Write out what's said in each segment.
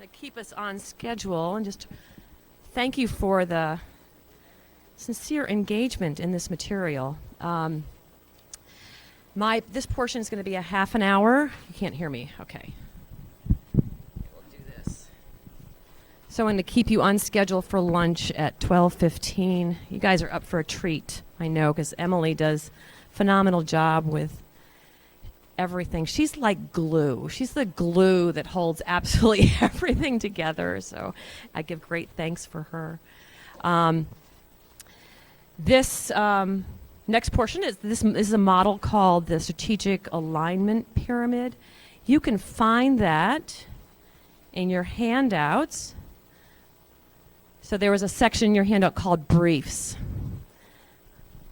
to keep us on schedule and just thank you for the sincere engagement in this material. This portion is going to be a half an hour. You can't hear me. Okay. We'll do this. So I'm going to keep you on schedule for lunch at 12:15. You guys are up for a treat, I know, because Emily does a phenomenal job with everything. She's like glue. She's the glue that holds absolutely everything together. So I give great thanks for her. This next portion is a model called the Strategic Alignment Pyramid. You can find that in your handouts. So there was a section in your handout called Briefs.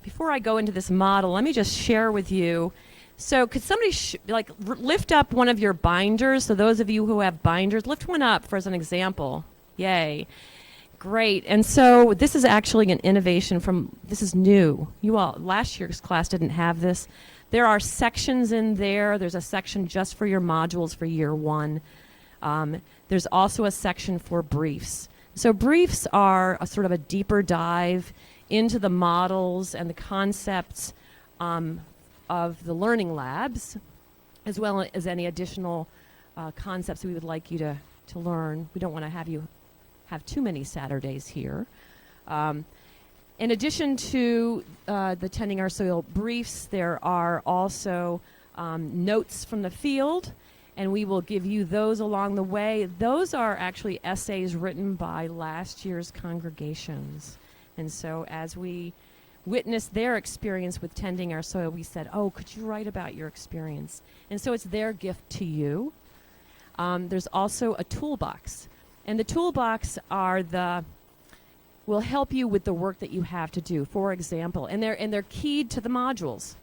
Before I go into this model, let me just share with you. So could somebody lift up one of your binders? So those of you who have binders, lift one up for as an example. Yay. Great. And so this is actually an innovation this is new. You all, last year's class didn't have this. There are sections in there. There's a section just for your modules for year one. There's also a section for briefs. So briefs are a sort of a deeper dive into the models and the concepts of the learning labs, as well as any additional concepts we would like you to learn. We don't want to have you have too many Saturdays here. In addition to the Tending Our Soil briefs, there are also notes from the field, and we will give you those along the way. Those are actually essays written by last year's congregations. And so as we witnessed their experience with tending our soil, we said, oh, could you write about your experience? And so it's their gift to you. There's also a toolbox. And the toolbox will help you with the work that you have to do. For example, and they're keyed to the modules.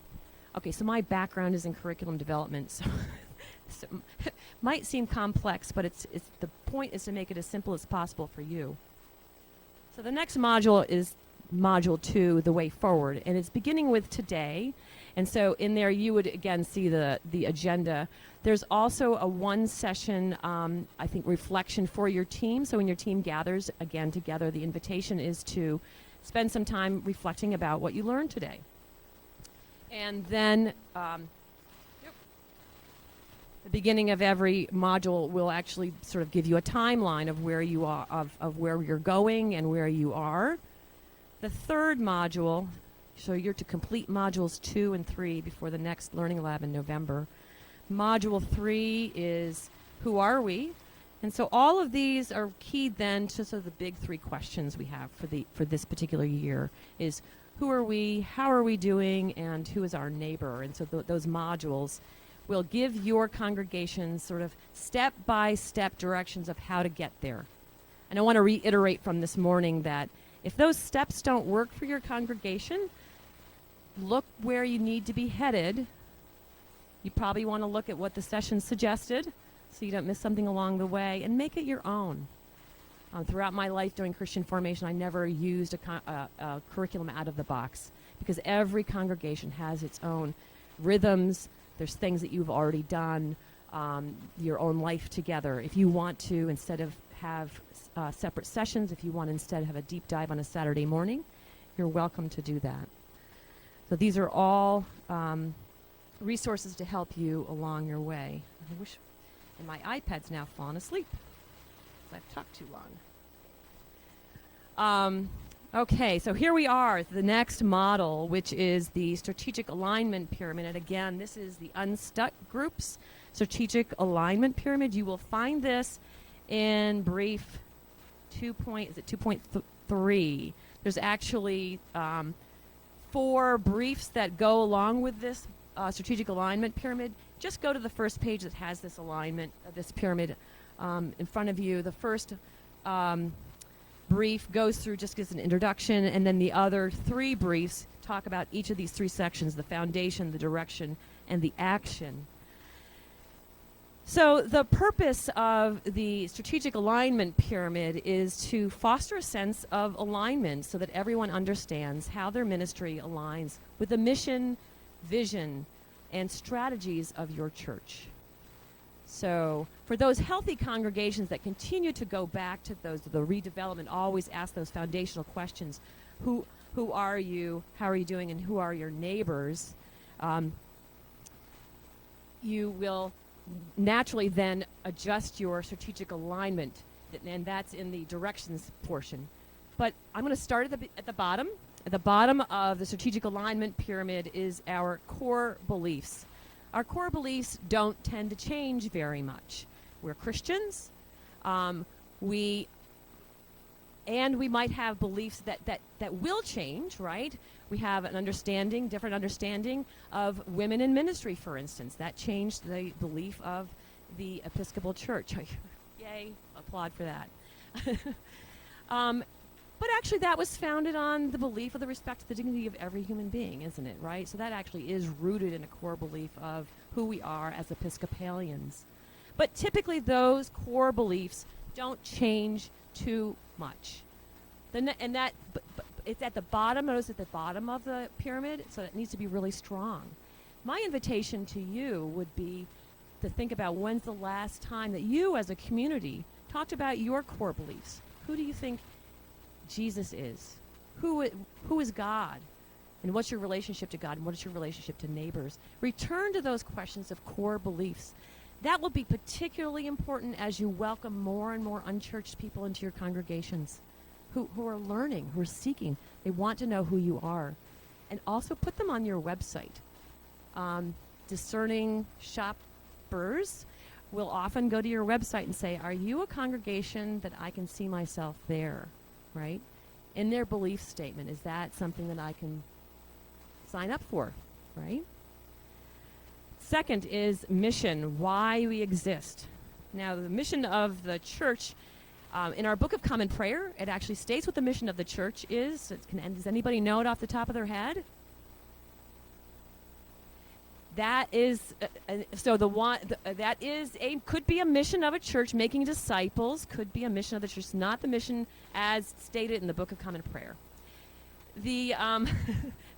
Okay, so my background is in curriculum development, so it might seem complex, but the point is to make it as simple as possible for you. So the next module is Module 2, The Way Forward, and it's beginning with today. And so in there you would again see the agenda. There's also a one-session, I think, reflection for your team. So when your team gathers again together, the invitation is to spend some time reflecting about what you learned today. And then the beginning of every module will actually sort of give you a timeline of where you are, of where you're going and where you are. The third module, so you're to complete modules 2 and 3 before the next Learning Lab in November. Module 3 is Who Are We? And so all of these are keyed then to sort of the big 3 questions we have for this particular year is who are we, how are we doing, and who is our neighbor? And so those modules will give your congregation sort of step-by-step directions of how to get there. And I want to reiterate from this morning that if those steps don't work for your congregation, look where you need to be headed. You probably want to look at what the session suggested so you don't miss something along the way, and make it your own. Throughout my life doing Christian formation, I never used a curriculum out of the box because every congregation has its own rhythms. There's things that you've already done, your own life together. If you want to, instead of have separate sessions, if you want to instead have a deep dive on a Saturday morning, you're welcome to do that. So these are all resources to help you along your way. I wish, and my iPad's now fallen asleep because I've talked too long. Okay, so here we are, the next model, which is the Strategic Alignment Pyramid. And again, this is the Unstuck Group's Strategic Alignment Pyramid. You will find this in brief 2.3. There's actually 4 briefs that go along with this Strategic Alignment Pyramid. Just go to the first page that has this alignment, this pyramid in front of you. The first brief goes through, just gives an introduction, and then the other 3 briefs talk about each of these 3 sections, the foundation, the direction, and the action. So the purpose of the Strategic Alignment Pyramid is to foster a sense of alignment so that everyone understands how their ministry aligns with the mission, vision, and strategies of your church. So for those healthy congregations that continue to go back to the redevelopment, always ask those foundational questions. Who are you? How are you doing? And who are your neighbors? You will naturally then adjust your strategic alignment, and that's in the directions portion. But I'm going to start at the bottom. At the bottom of the strategic alignment pyramid is our core beliefs. Our core beliefs don't tend to change very much. We're Christians. We might have beliefs that will change, right? We have an different understanding of women in ministry, for instance. That changed the belief of the Episcopal Church. Yay, applaud for that. But actually that was founded on the belief of the respect to the dignity of every human being, isn't it, right? So that actually is rooted in a core belief of who we are as Episcopalians. But typically those core beliefs don't change too much. But it's at the bottom, notice at the bottom of the pyramid, so it needs to be really strong. My invitation to you would be to think about when's the last time that you as a community talked about your core beliefs. Who do you think Jesus is? Who is God? And what's your relationship to God? And what is your relationship to neighbors? Return to those questions of core beliefs. That will be particularly important as you welcome more and more unchurched people into your congregations who are learning, who are seeking. They want to know who you are. And also put them on your website. Discerning shoppers will often go to your website and say, are you a congregation that I can see myself there? Right? In their belief statement, is that something that I can sign up for? Right? Second is mission, why we exist. Now, the mission of the church, in our Book of Common Prayer, it actually states what the mission of the church is. Does anybody know it off the top of their head? That is could be a mission of a church, making disciples. Could be a mission of the church, not the mission as stated in the Book of Common Prayer. The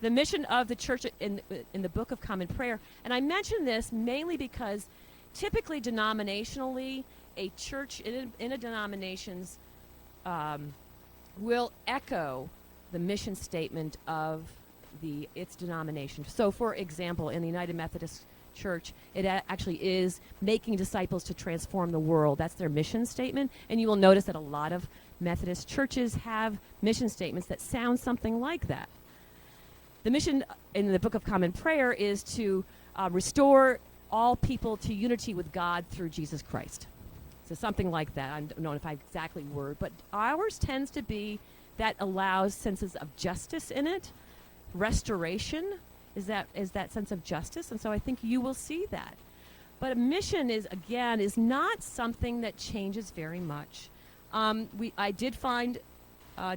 the mission of the church in the Book of Common Prayer, and I mention this mainly because typically denominationally, a church in a denominations will echo the mission statement of its denomination. So, for example, in the United Methodist Church, it actually is making disciples to transform the world. That's their mission statement. And you will notice that a lot of Methodist churches have mission statements that sound something like that. The mission in the Book of Common Prayer is to restore all people to unity with God through Jesus Christ. So something like that. I don't know if I exactly word, but ours tends to be that allows senses of justice in it. Restoration is that sense of justice, and so I think you will see that. But a mission is not something that changes very much. I did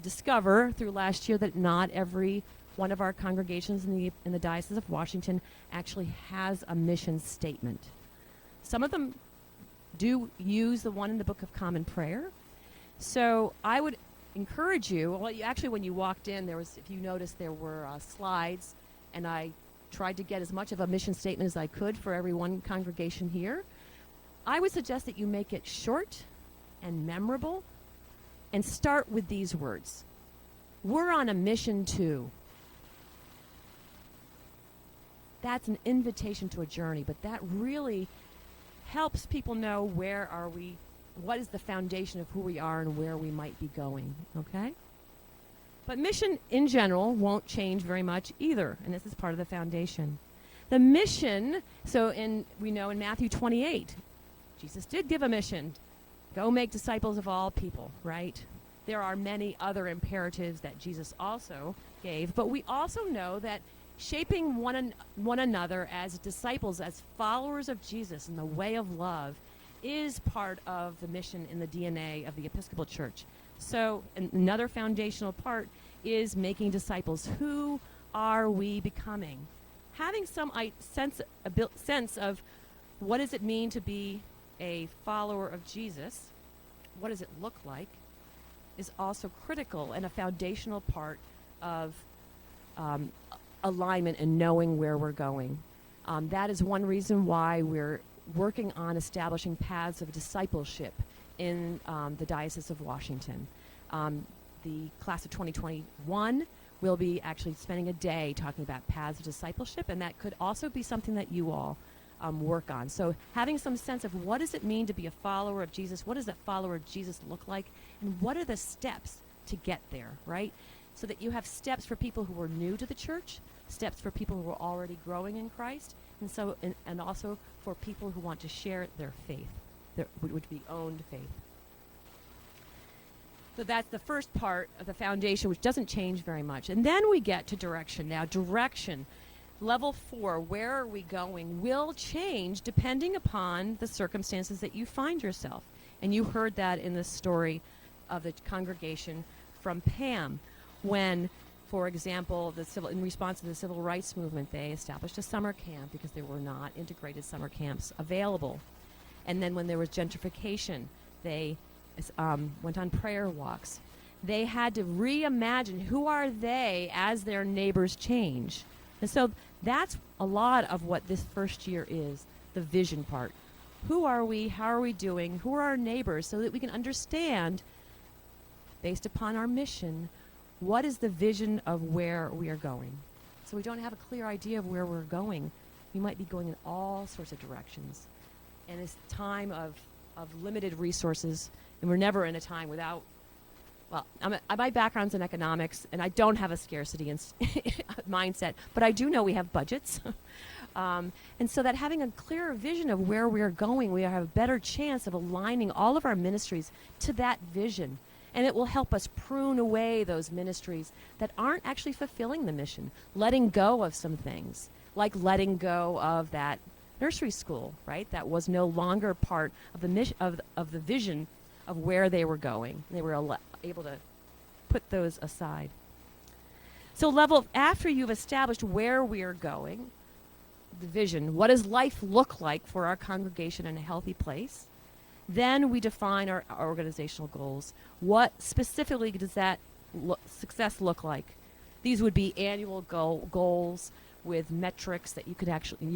discover through last year that not every one of our congregations in the Diocese of Washington actually has a mission statement. Some of them do use the one in the Book of Common Prayer. So I would encourage you. Well, actually, when you walked in, if you noticed, there were slides, and I tried to get as much of a mission statement as I could for every one congregation here. I would suggest that you make it short and memorable, and start with these words: we're on a mission to. That's an invitation to a journey, but that really helps people know where are we. What is the foundation of who we are and where we might be going, okay? But mission in general won't change very much either, and this is part of the foundation. The mission, we know in Matthew 28, Jesus did give a mission. Go make disciples of all people, right? There are many other imperatives that Jesus also gave, but we also know that shaping one another as disciples, as followers of Jesus in the way of love, is part of the mission in the DNA of the Episcopal Church. So another foundational part is making disciples. Who are we becoming? Having some sense of what does it mean to be a follower of Jesus, what does it look like, is also critical and a foundational part of alignment and knowing where we're going. That is one reason why working on establishing paths of discipleship in the Diocese of Washington. The class of 2021 will be actually spending a day talking about paths of discipleship, and that could also be something that you all work on. So having some sense of what does it mean to be a follower of Jesus, what does a follower of Jesus look like, and what are the steps to get there, right? So that you have steps for people who are new to the church, steps for people who are already growing in Christ, and also for people who want to share their faith, their would be owned faith. So that's the first part of the foundation, which doesn't change very much. And then we get to direction. Now, direction, level 4, where are we going, will change depending upon the circumstances that you find yourself. And you heard that in the story of the congregation from Pam, when, for example, in response to the civil rights movement, they established a summer camp because there were not integrated summer camps available. And then when there was gentrification, they went on prayer walks. They had to reimagine who are they as their neighbors change. And so that's a lot of what this first year is, the vision part. Who are we? How are we doing? Who are our neighbors? So that we can understand, based upon our mission, what is the vision of where we are going. So we don't have a clear idea of where we're going. We might be going in all sorts of directions. And it's time of limited resources, and we're never in a time without, well, my background's in economics, and I don't have a scarcity mindset, but I do know we have budgets. And so that having a clearer vision of where we're going, we have a better chance of aligning all of our ministries to that vision. And it will help us prune away those ministries that aren't actually fulfilling the mission, letting go of some things, like letting go of that nursery school, right? That was no longer part of the mission of the vision of where they were going. They were able to put those aside. So after you've established where we are going, the vision, what does life look like for our congregation in a healthy place? Then we define our organizational goals. What specifically does that success look like? These would be annual goals with metrics that you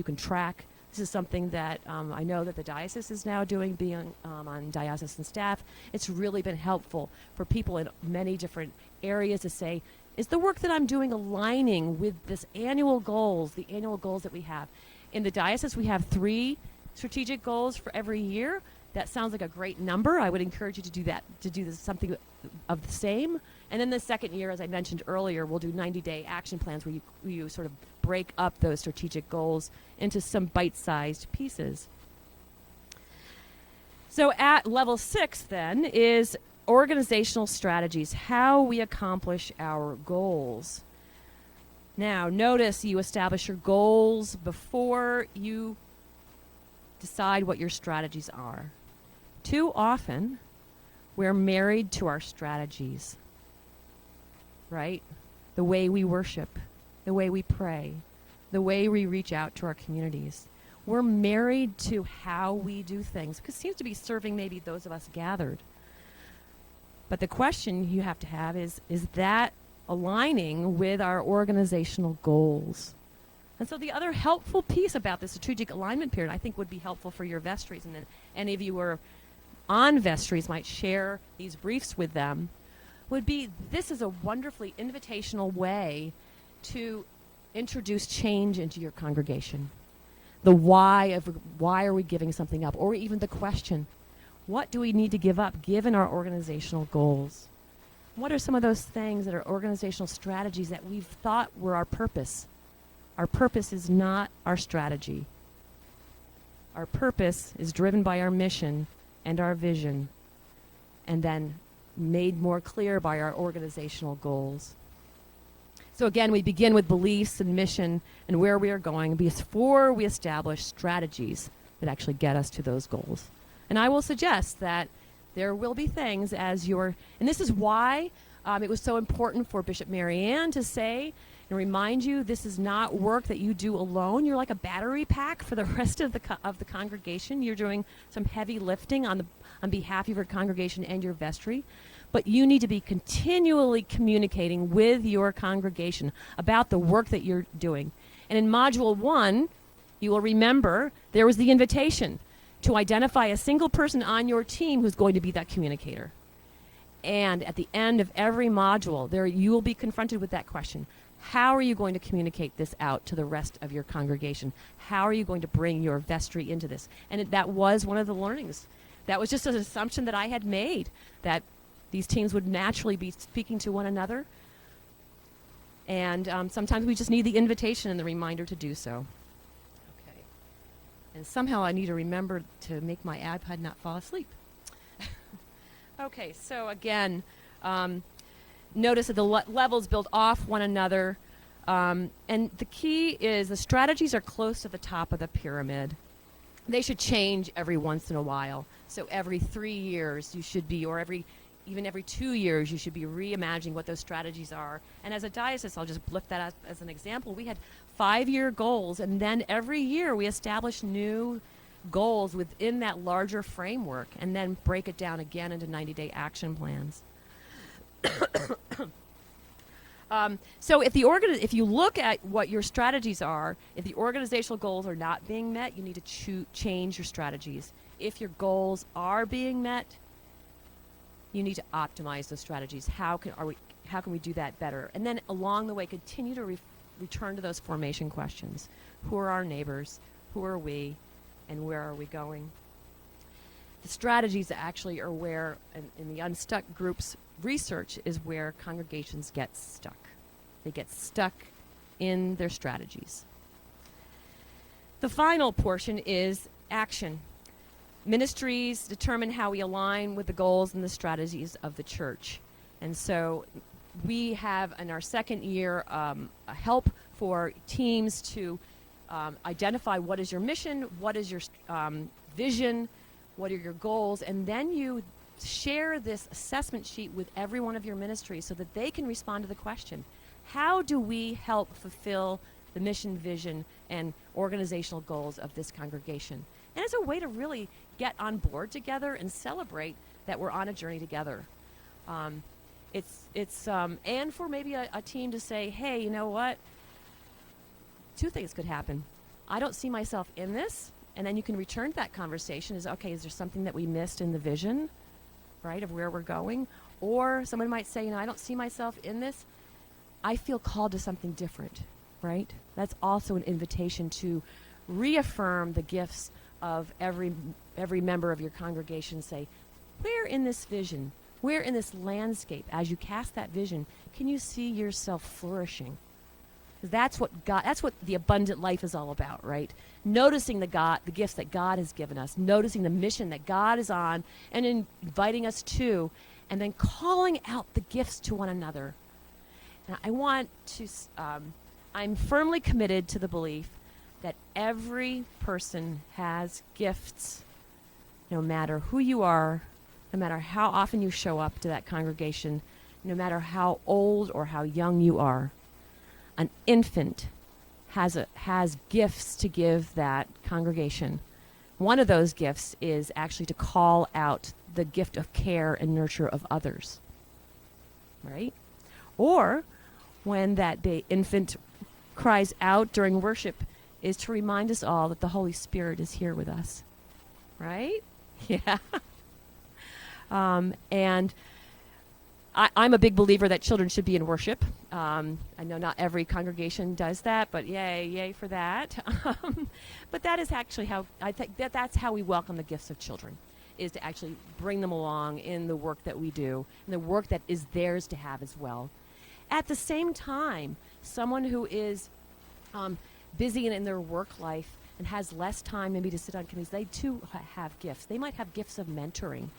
can track. This is something that I know that the diocese is now doing, being on diocesan staff. It's really been helpful for people in many different areas to say, is the work that I'm doing aligning with this annual goals, the annual goals that we have? In the diocese, we have 3 strategic goals for every year. That sounds like a great number. I would encourage you to do that, to do something of the same. And then the second year, as I mentioned earlier, we'll do 90-day action plans where you sort of break up those strategic goals into some bite-sized pieces. So at level 6 then is organizational strategies, how we accomplish our goals. Now, notice you establish your goals before you decide what your strategies are. Too often, we're married to our strategies, right? The way we worship, the way we pray, the way we reach out to our communities. We're married to how we do things because it seems to be serving maybe those of us gathered. But the question you have to have is that aligning with our organizational goals? And so the other helpful piece about the strategic alignment period, I think would be helpful for your vestries, and then any of you who are on vestries might share these briefs with them, would be this is a wonderfully invitational way to introduce change into your congregation. The why are we giving something up, or even the question, what do we need to give up given our organizational goals? What are some of those things that are organizational strategies that we've thought were our purpose? Our purpose is not our strategy. Our purpose is driven by our mission and our vision, and then made more clear by our organizational goals. So again, we begin with beliefs and mission and where we are going before we establish strategies that actually get us to those goals. And I will suggest that there will be things and this is why it was so important for Bishop Marianne to say and remind you, this is not work that you do alone. You're like a battery pack for the rest of the congregation. You're doing some heavy lifting on behalf of your congregation and your vestry. But you need to be continually communicating with your congregation about the work that you're doing. And in Module 1, You will remember there was the invitation to identify a single person on your team who's going to be that communicator. And at the end of every module, there you will be confronted with that question. How are you going to communicate this out to the rest of your congregation? How are you going to bring your vestry into this? And that was one of the learnings. That was just an assumption that I had made, that these teams would naturally be speaking to one another. And sometimes we just need the invitation and the reminder to do so. Okay. And somehow I need to remember to make my iPad not fall asleep. Okay, so again, notice that the levels build off one another. And the key is the strategies are close to the top of the pyramid. They should change every once in a while. So every 3 years you should be, or even every 2 years, you should be reimagining what those strategies are. And as a diocese, I'll just lift that as an example. We had 5-year goals, and then every year we established new goals within that larger framework, and then break it down again into 90-day action plans. So if you look at what your strategies are, if the organizational goals are not being met, you need to change your strategies. If your goals are being met, you need to optimize those strategies. How can we do that better? And then along the way, continue to return to those formation questions. Who are our neighbors? Who are we? And where are we going? The strategies actually are where, in the Unstuck Group's research, is where congregations get stuck. They get stuck in their strategies. The final portion is action. Ministries determine how we align with the goals and the strategies of the church. And so we have, in our second year, a help for teams to identify what is your mission, what is your vision, what are your goals, and then you share this assessment sheet with every one of your ministries so that they can respond to the question, how do we help fulfill the mission, vision, and organizational goals of this congregation? And it's a way to really get on board together and celebrate that we're on a journey together. And for maybe a team to say, hey, you know what? 2 things could happen. I don't see myself in this, and then you can return to that conversation is, okay, is there something that we missed in the vision, right, of where we're going? Or someone might say, I don't see myself in this. I feel called to something different, right? That's also an invitation to reaffirm the gifts of every member of your congregation. Say, where in this vision, where in this landscape, as you cast that vision, can you see yourself flourishing? That's what the abundant life is all about, right? Noticing the gifts that God has given us, noticing the mission that God is on, and inviting us to, and then calling out the gifts to one another. Now, I'm firmly committed to the belief that every person has gifts, no matter who you are, no matter how often you show up to that congregation, no matter how old or how young you are. An infant has gifts to give that congregation. One of those gifts is actually to call out the gift of care and nurture of others, right? Or when the infant cries out during worship is to remind us all that the Holy Spirit is here with us, right? Yeah. And I'm a big believer that children should be in worship. I know not every congregation does that, but yay for that. But that is actually how I think that's how we welcome the gifts of children, is to actually bring them along in the work that we do, and the work that is theirs to have as well. At the same time, someone who is busy in their work life and has less time maybe to sit on committees, they too have gifts. They might have gifts of mentoring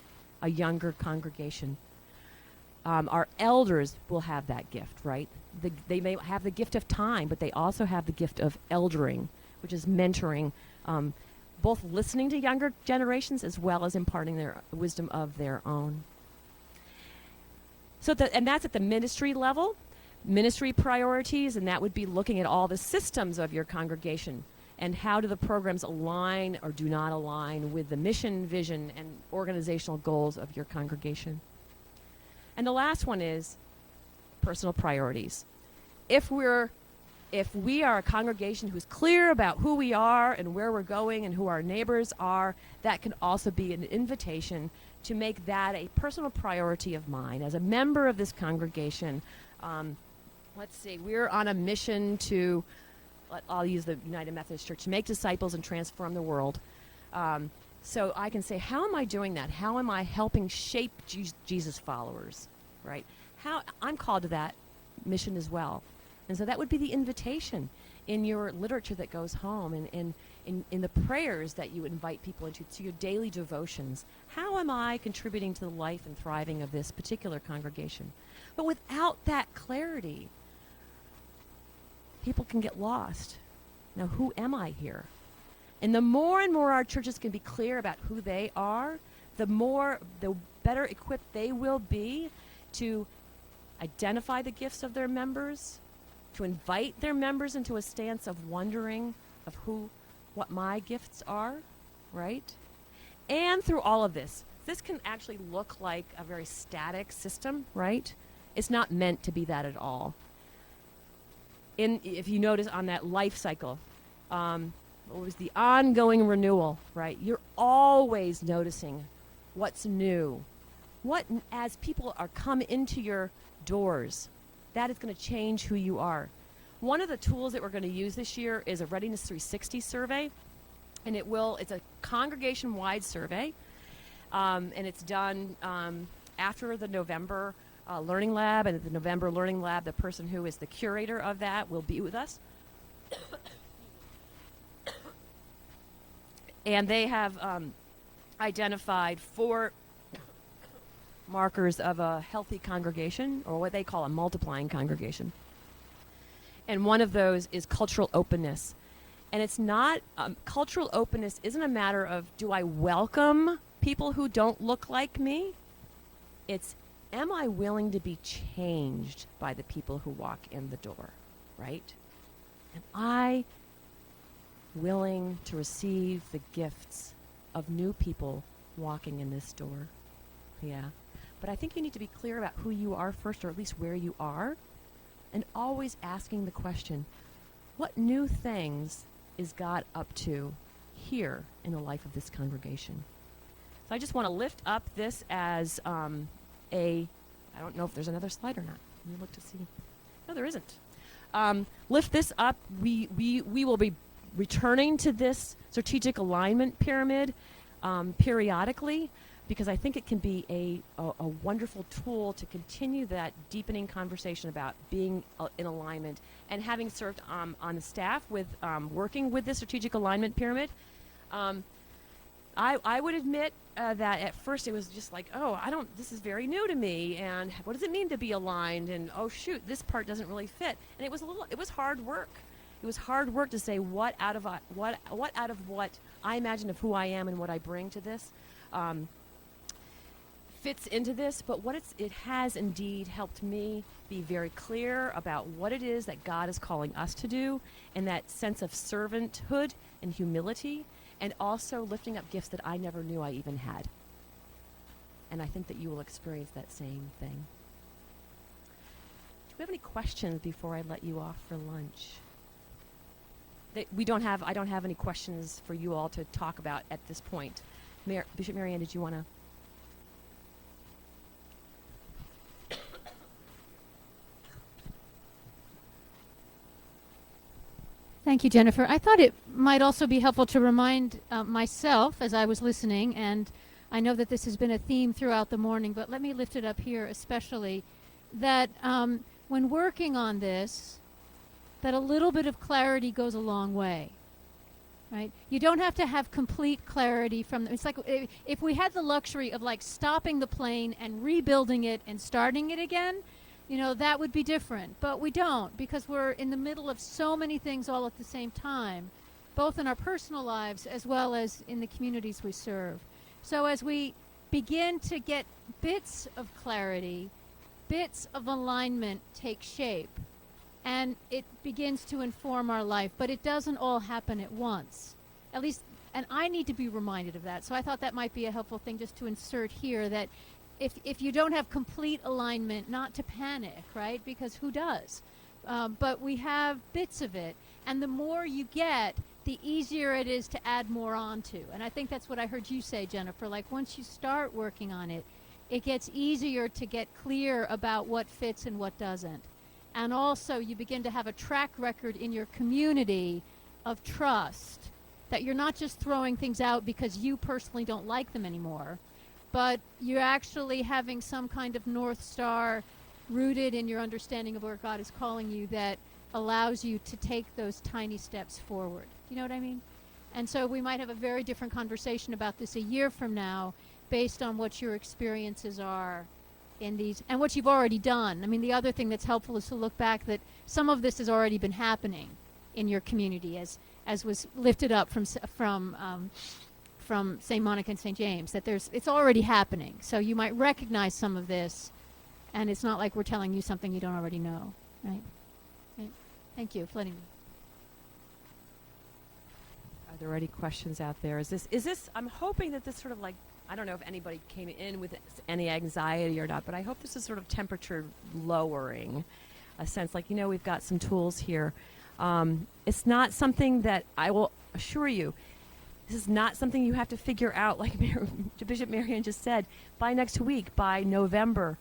a younger congregation. Our elders will have that gift, right? They may have the gift of time, but they also have the gift of eldering, which is mentoring, both listening to younger generations as well as imparting their wisdom of their own. And that's at the ministry level, ministry priorities, and that would be looking at all the systems of your congregation and how do the programs align or do not align with the mission, vision, and organizational goals of your congregation. And the last one is personal priorities. If we're if we are a congregation who's clear about who we are and where we're going and who our neighbors are, that can also be an invitation to make that a personal priority of mine. As a member of this congregation, let's see, we're on a mission to, I'll use the United Methodist Church, to make disciples and transform the world. So I can say, how am I doing that? How am I helping shape Jesus followers, right? I'm called to that mission as well. And so that would be the invitation in your literature that goes home and in the prayers that you invite people into, to your daily devotions. How am I contributing to the life and thriving of this particular congregation? But without that clarity, people can get lost. Now, who am I here? And the more and more our churches can be clear about who they are, the better equipped they will be to identify the gifts of their members, to invite their members into a stance of wondering of what my gifts are, right? And through all of this can actually look like a very static system, right? It's not meant to be that at all. If you notice on that life cycle, what was the ongoing renewal, right? You're always noticing what's new. As people come into your doors, that is going to change who you are. One of the tools that we're going to use this year is a Readiness 360 survey, and it's a congregation-wide survey, and it's done after the November Learning Lab, and at the November Learning Lab, the person who is the curator of that will be with us. And they have identified 4 markers of a healthy congregation, or what they call a multiplying congregation. And one of those is cultural openness. And it's not, cultural openness isn't a matter of, do I welcome people who don't look like me? It's, am I willing to be changed by the people who walk in the door, right? Am I willing to receive the gifts of new people walking in this door? Yeah. But I think you need to be clear about who you are first, or at least where you are, and always asking the question, what new things is God up to here in the life of this congregation? So I just want to lift up this as I don't know if there's another slide or not. Let me look to see. No, there isn't. Lift this up. We will be returning to this strategic alignment pyramid periodically, because I think it can be a wonderful tool to continue that deepening conversation about being in alignment. And having served on the staff with working with this strategic alignment pyramid, I would admit that at first it was just like, this is very new to me, and what does it mean to be aligned? And oh shoot, this part doesn't really fit. And it was hard work. It was hard work to say what out of what I imagine of who I am and what I bring to this fits into this. But it has indeed helped me be very clear about what it is that God is calling us to do, and that sense of servanthood and humility, and also lifting up gifts that I never knew I even had. And I think that you will experience that same thing. Do we have any questions before I let you off for lunch? I don't have any questions for you all to talk about at this point. Bishop Marianne, did you want to? Thank you, Jennifer. I thought it might also be helpful to remind myself as I was listening, and I know that this has been a theme throughout the morning, but let me lift it up here especially, that when working on this, that a little bit of clarity goes a long way, right? You don't have to have complete clarity it's like if we had the luxury of like stopping the plane and rebuilding it and starting it again, that would be different. But we don't, because we're in the middle of so many things all at the same time, both in our personal lives as well as in the communities we serve. So as we begin to get bits of clarity, bits of alignment take shape, and it begins to inform our life, but it doesn't all happen at once. At least, and I need to be reminded of that. So I thought that might be a helpful thing just to insert here, that if you don't have complete alignment, not to panic, right? Because who does? but we have bits of it. And the more you get, the easier it is to add more onto. And I think that's what I heard you say, Jennifer. Like, once you start working on it, it gets easier to get clear about what fits and what doesn't. And also, you begin to have a track record in your community of trust, that you're not just throwing things out because you personally don't like them anymore, but you're actually having some kind of North Star rooted in your understanding of where God is calling you that allows you to take those tiny steps forward. You know what I mean? And so we might have a very different conversation about this a year from now based on what your experiences are in these and what you've already done. I mean, the other thing that's helpful is to look back that some of this has already been happening in your community, as was lifted up from St. Monica and St. James, that it's already happening. So you might recognize some of this, and it's not like we're telling you something you don't already know, right? Okay. Thank you for letting me. Are there any questions out there? Is this, I'm hoping that this sort of like, I don't know if anybody came in with any anxiety or not, but I hope this is sort of temperature lowering, a sense like, we've got some tools here. It's not something that I will assure you, this is not something you have to figure out, like Bishop Marian just said, by next week, by November.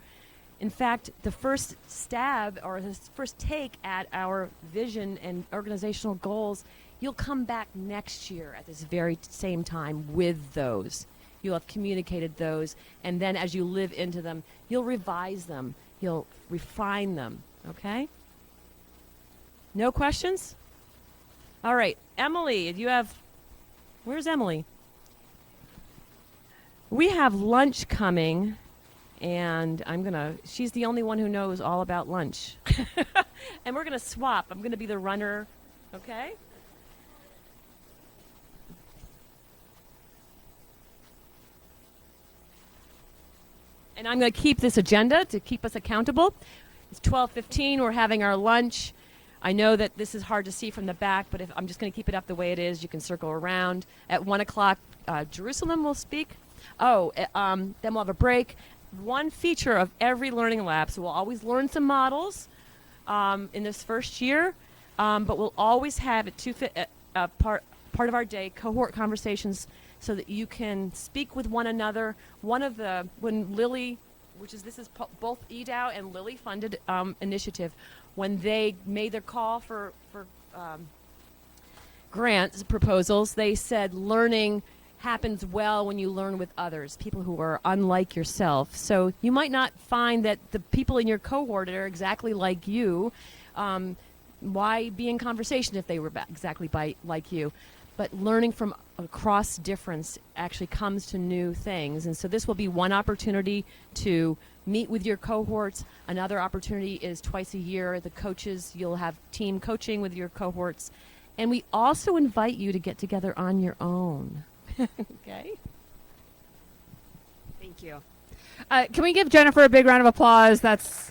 In fact, the first stab or the first take at our vision and organizational goals, you'll come back next year at this very same time with those. You'll have communicated those, and then as you live into them, you'll revise them. You'll refine them, okay? No questions? All right, Emily, where's Emily? We have lunch coming, and she's the only one who knows all about lunch. And we're going to swap. I'm going to be the runner, okay? And I'm going to keep this agenda to keep us accountable. It's 12:15. We're having our lunch. I know that this is hard to see from the back, but if I'm just going to keep it up the way it is, you can circle around. At 1 o'clock, Jerusalem will speak. Then we'll have a break. One feature of every learning lab, so we'll always learn some models in this first year, but we'll always have part of our day cohort conversations so that you can speak with one another. When Lily, this is both EDOW and Lily funded initiative, when they made their call for grants proposals, they said learning happens well when you learn with others, people who are unlike yourself. So you might not find that the people in your cohort are exactly like you. Why be in conversation if they were exactly like you? But learning from across difference actually comes to new things. And so this will be one opportunity to meet with your cohorts. Another opportunity is twice a year. The coaches, you'll have team coaching with your cohorts. And we also invite you to get together on your own. Okay? Thank you. Can we give Jennifer a big round of applause? That's